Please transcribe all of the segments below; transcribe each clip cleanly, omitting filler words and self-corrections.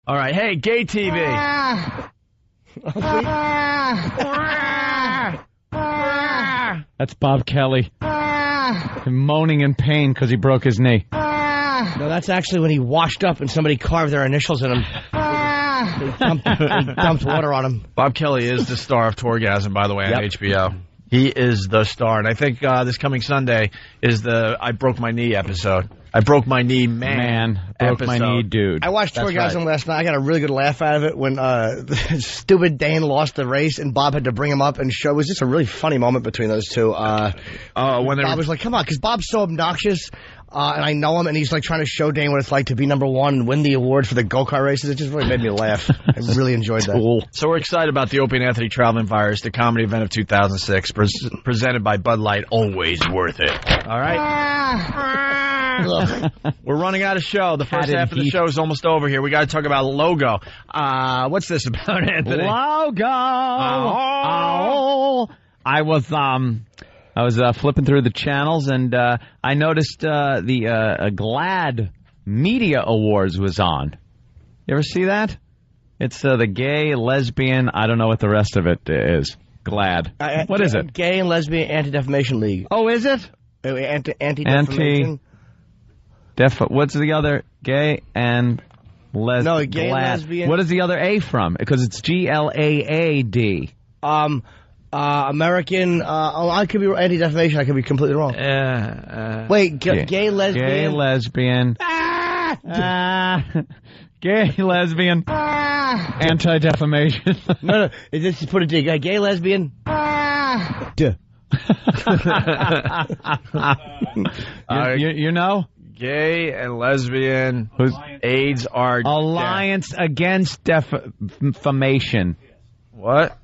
All right. Hey, gay TV. That's Bob Kelly. Moaning in pain because he broke his knee. No, that's actually when he washed up and somebody carved their initials in him. They dumped water on him. Bob Kelly is the star of Torgasm, by the way, on HBO. He is the star. And I think this coming Sunday is the I Broke My Knee episode. I broke my knee, man. Broke my knee, dude. I watched Torgasm last night. I got a really good laugh out of it when stupid Dane lost the race and Bob had to bring him up and show. It was just a really funny moment between those two. When Bob was like, come on, because Bob's so obnoxious. And I know him, and he's like trying to show Dane what it's like to be number one and win the award for the go-kart races. It just really made me laugh. I really enjoyed that. Cool. So we're excited about the Opie and Anthony Traveling Virus, the comedy event of 2006, presented by Bud Light. Always worth it. All right? We're running out of show. The first half of the show is almost over here. We got to talk about logo. What's this about, Anthony? Logo! I was flipping through the channels, and I noticed the GLAAD Media Awards was on. You ever see that? It's the gay, lesbian, I don't know what the rest of it is. GLAAD. What is it? Gay and Lesbian Anti-Defamation League. Oh, is it? Anti-defamation. What's the other? Gay and lesbian. No, gay and lesbian. What is the other A from? Because it's GLAAD. American, I could be anti-defamation. I could be completely wrong. Wait, gay, lesbian. Gay, lesbian. Gay, lesbian. Anti-defamation. No. Just put it to gay, lesbian. You know? Gay and lesbian. AIDS are Alliance Against Defamation. What?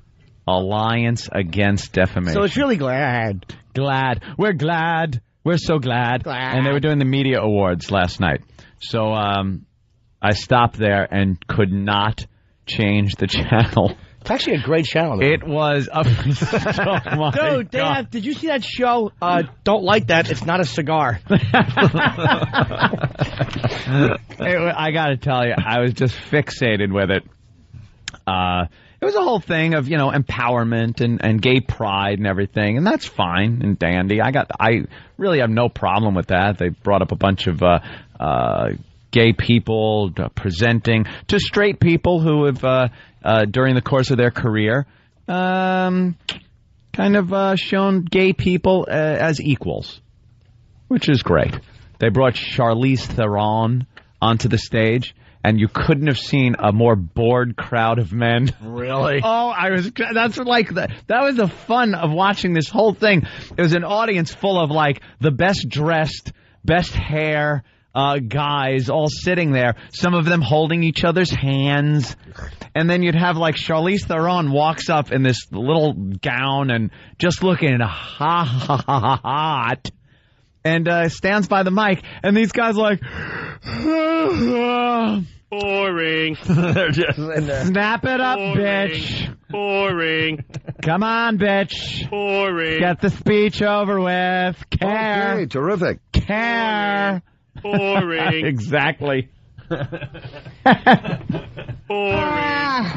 Alliance Against Defamation. So it's really GLAAD. GLAAD. We're glad. We're so glad. And they were doing the media awards last night. So I stopped there and could not change the channel. It's actually a great channel. It was a... Dude, did you see that show? Don't like that. It's not a cigar. I got to tell you, I was just fixated with it. It was a whole thing of, empowerment and gay pride and everything, and that's fine and dandy. I really have no problem with that. They brought up a bunch of gay people presenting to straight people who have, during the course of their career, kind of shown gay people as equals, which is great. They brought Charlize Theron onto the stage. And you couldn't have seen a more bored crowd of men. Really? Oh, that was the fun of watching this whole thing. It was an audience full of the best dressed, best hair guys all sitting there. Some of them holding each other's hands. And then you'd have Charlize Theron walks up in this little gown and just looking hot. And stands by the mic, and these guys are boring. They're just snap it up, bitch. Boring. Come on, bitch. Boring. Get the speech over with. Care. Okay, terrific. Care. Boring. Exactly. Boring.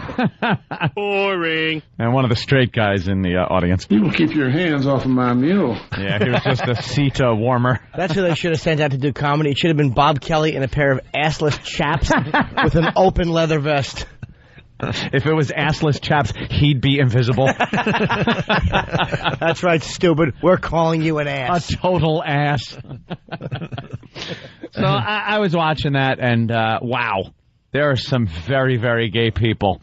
Boring. And one of the straight guys in the audience. You will keep your hands off of my mule. Yeah, he was just a seat warmer. That's who they should have sent out to do comedy. It should have been Bob Kelly in a pair of assless chaps with an open leather vest. If it was assless chaps, he'd be invisible. That's right, stupid. We're calling you an ass. A total ass. So I was watching that, and wow, there are some very, very gay people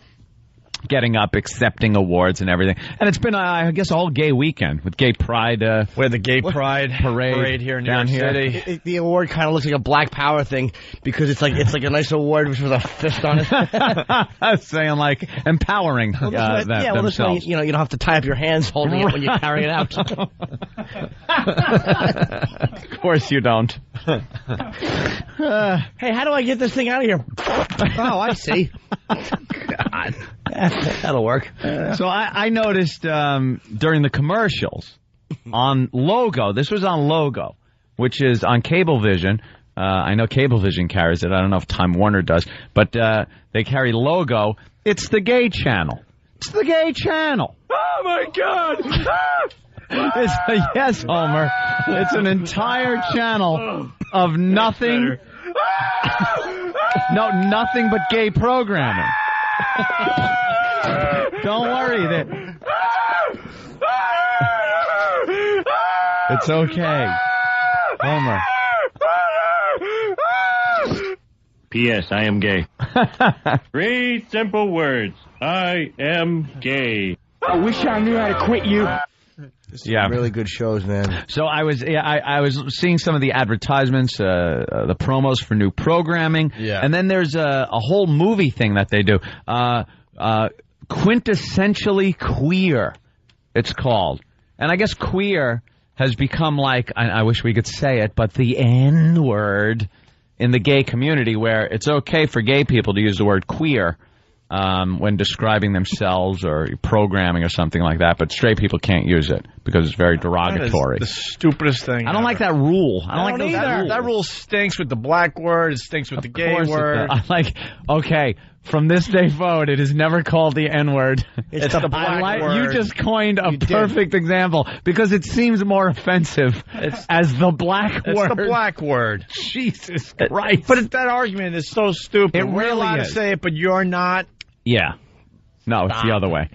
getting up, accepting awards and everything. And it's been, I guess, a whole gay weekend with Gay Pride. We had the Gay Pride parade here in New York City. The award kind of looks like a Black Power thing because it's like a nice award with a fist on it. I was saying empowering themselves. You don't have to tie up your hands holding it when you carry it out. Of course you don't. Hey, how do I get this thing out of here? Oh, I see. God. That'll work. So I noticed during the commercials on Logo, this was on Logo, which is on Cablevision, I know Cablevision carries it. I don't know if Time Warner does, but they carry Logo. It's the gay channel. It's the gay channel. Oh my God! Yes, Homer. It's an entire channel of nothing. No, nothing but gay programming. Don't worry. It's okay. Homer. P.S. I am gay. 3 simple words. I am gay. I wish I knew how to quit you. Yeah, really good shows, man. So I was seeing some of the advertisements, the promos for new programming, and then there's a whole movie thing that they do. Quintessentially Queer, it's called, and I guess queer has become like, I wish we could say it, but the N-word in the gay community, where it's okay for gay people to use the word queer when describing themselves or programming or something like that, but straight people can't use it because it's very derogatory. That is the stupidest thing. I don't like that rule. I don't like either. rules. That rule stinks with the black word. It stinks with the gay word. I'm like, okay, from this day forward, it is never called the N-word. It's the black word. You just coined a perfect example because it seems more offensive as the black word. It's the black word. Jesus Christ. But that argument is so stupid. It We're really allowed to is. say it, but you're not. Yeah. No, it's the other way.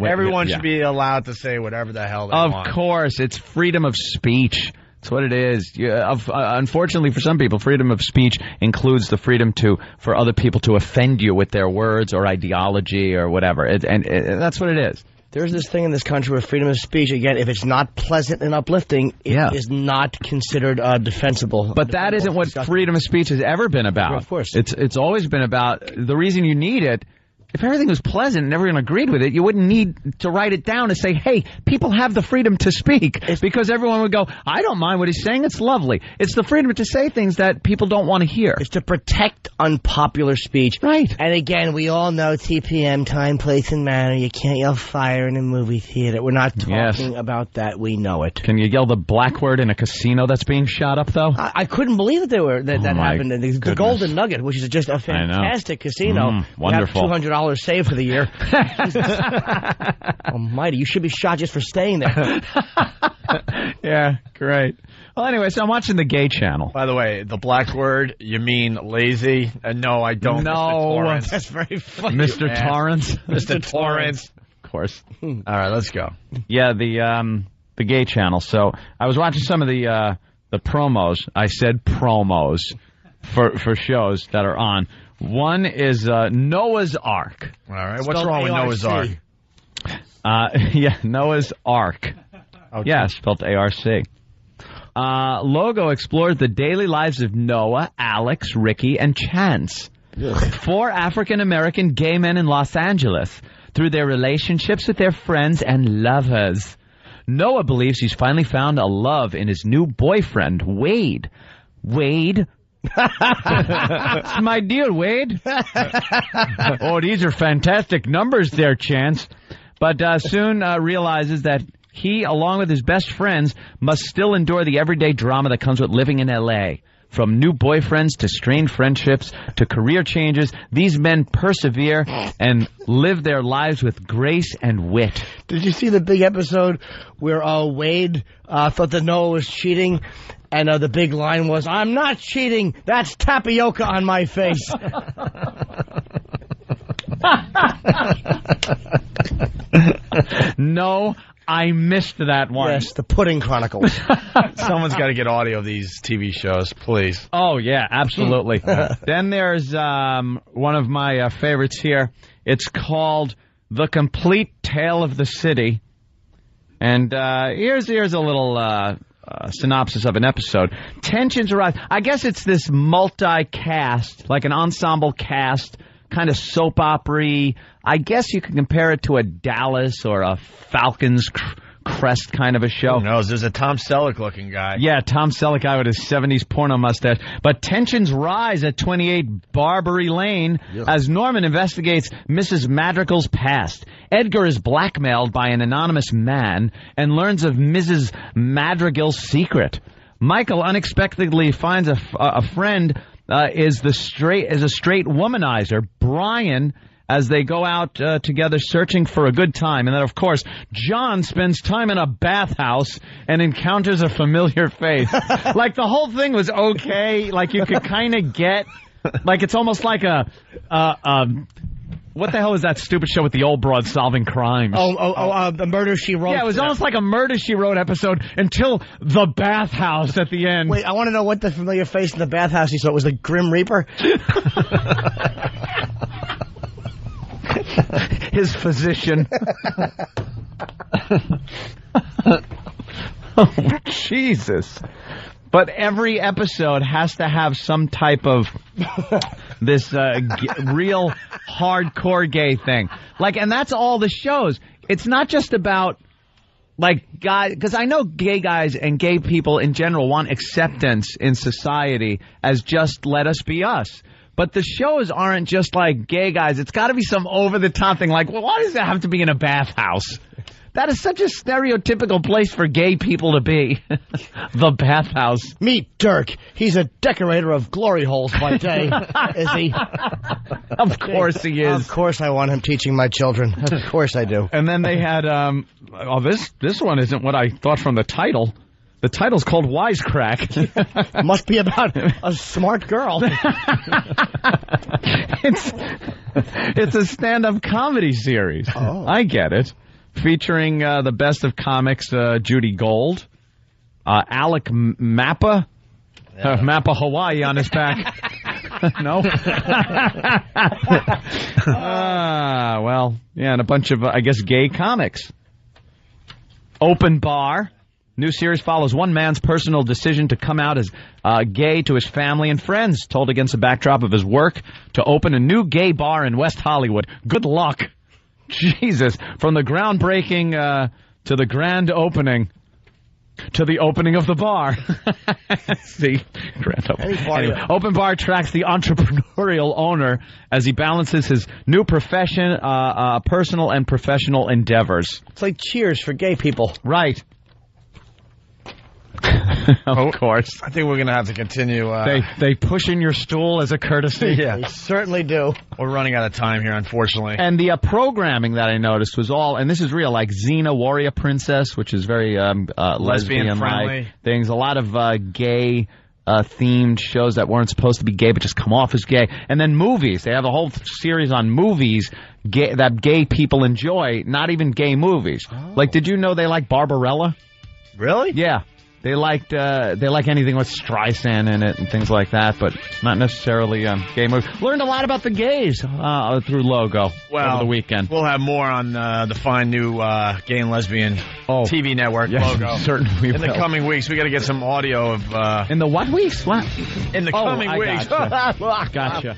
Everyone should be allowed to say whatever the hell they want. Of course. It's freedom of speech. That's what it is. Unfortunately for some people, freedom of speech includes the freedom for other people to offend you with their words or ideology or whatever. And that's what it is. There's this thing in this country with freedom of speech. Again, if it's not pleasant and uplifting, it is not considered defensible. But that isn't what freedom of speech has ever been about. Well, of course. It's always been about the reason you need it. If everything was pleasant and everyone agreed with it, you wouldn't need to write it down and say, hey, people have the freedom to speak. Because everyone would go, I don't mind what he's saying. It's lovely. It's the freedom to say things that people don't want to hear. It's to protect unpopular speech. Right. And again, we all know TPM, time, place, and manner. You can't yell fire in a movie theater. We're not talking about that. We know it. Can you yell the black word in a casino that's being shot up, though? I couldn't belive that happened. The Golden Nugget, which is just a fantastic casino. Wonderful. $200 saved for the year. Almighty, you should be shot just for staying there. Yeah, great. Well, anyway, so I'm watching the gay channel. By the way, the black word, you mean lazy? No, I don't. No, Mr. Torrance. That's very funny. Mr. Torrance. Mr. Torrance. Of course. All right, let's go. Yeah, the gay channel. So I was watching some of the promos. I said promos for shows that are on. One is Noah's Ark. All right, what's wrong with Noah's Ark? Noah's Ark. Okay. Yeah, spelled A-R-C. Logo explores the daily lives of Noah, Alex, Ricky, and Chance. 4 African-American gay men in Los Angeles through their relationships with their friends and lovers. Noah believes he's finally found a love in his new boyfriend, Wade. Wade? My dear Wade. Oh, these are fantastic numbers there, Chance. But soon realizes that he, along with his best friends, must still endure the everyday drama that comes with living in L.A. From new boyfriends to strained friendships to career changes, these men persevere and live their lives with grace and wit. Did you see the big episode where Wade thought that Noah was cheating? And the big line was, I'm not cheating. That's tapioca on my face. No, I missed that one. Yes, the Pudding Chronicles. Someone's got to get audio of these TV shows, please. Oh, yeah, absolutely. Then there's one of my favorites here. It's called The Complete Tale of the City. And here's a little synopsis of an episode. Tensions arise. I guess it's this multi-cast, like an ensemble cast, kind of soap opera-y. I guess you can compare it to a Dallas or a Falcons Crest kind of a show. Who knows? There's a Tom Selleck-looking guy. Yeah, Tom Selleck guy with his 70s porno mustache. But tensions rise at 28 Barbary Lane as Norman investigates Mrs. Madrigal's past. Edgar is blackmailed by an anonymous man and learns of Mrs. Madrigal's secret. Michael unexpectedly finds a friend is a straight womanizer, Brian, as they go out together searching for a good time. And then, of course, John spends time in a bathhouse and encounters a familiar face. Like, the whole thing was okay. Like, you could kind of get... Like, it's almost like what the hell is that stupid show with the old broad solving crimes? The Murder, She Wrote. Yeah, it was almost like a Murder, She Wrote episode until the bathhouse at the end. Wait, I want to know what the familiar face in the bathhouse he saw. It was the Grim Reaper? His physician. Oh, Jesus. But every episode has to have some type of this real hardcore gay thing. Like, and that's all the shows. It's not just about, like, guys, because I know gay guys and gay people in general want acceptance in society as just let us be us. But the shows aren't just like gay guys. It's got to be some over-the-top thing. Like, well, why does it have to be in a bathhouse? That is such a stereotypical place for gay people to be. The bathhouse. Meet Dirk. He's a decorator of glory holes by day, is he? Of course he is. Of course I want him teaching my children. Of course I do. And then they had, this one isn't what I thought from the title. The title's called Wisecrack. Must be about a smart girl. It's a stand-up comedy series. Oh. I get it. Featuring the best of comics, Judy Gold, Alec Mappa, Mappa Hawaii on his back. No? Well, yeah, and a bunch of, I guess, gay comics. Open Bar. New series follows one man's personal decision to come out as gay to his family and friends, told against the backdrop of his work to open a new gay bar in West Hollywood. Good luck. Jesus. From the groundbreaking to the grand opening to the opening of the bar. See? Grand opening. Anyway, Open Bar tracks the entrepreneurial owner as he balances his new profession, personal and professional endeavors. It's like Cheers for gay people. Right. Of course. I think we're going to have to continue. They push in your stool as a courtesy. Yeah, they certainly do. We're running out of time here, unfortunately. And the programming that I noticed was all, and this is real, like Xena Warrior Princess, which is very lesbian-friendly things. A lot of gay themed shows that weren't supposed to be gay but just come off as gay. And then movies. They have a whole series on movies that gay people enjoy, not even gay movies. Oh. Like, did you know they like Barbarella? Really? Yeah. They like anything with Streisand in it and things like that, but not necessarily gay movies. Learned a lot about the gays through Logo over the weekend. We'll have more on the fine new gay and lesbian TV network Logo. Certainly in the coming weeks. We got to get some audio of. In the what weeks? What? In the coming weeks. Gotcha. Gotcha.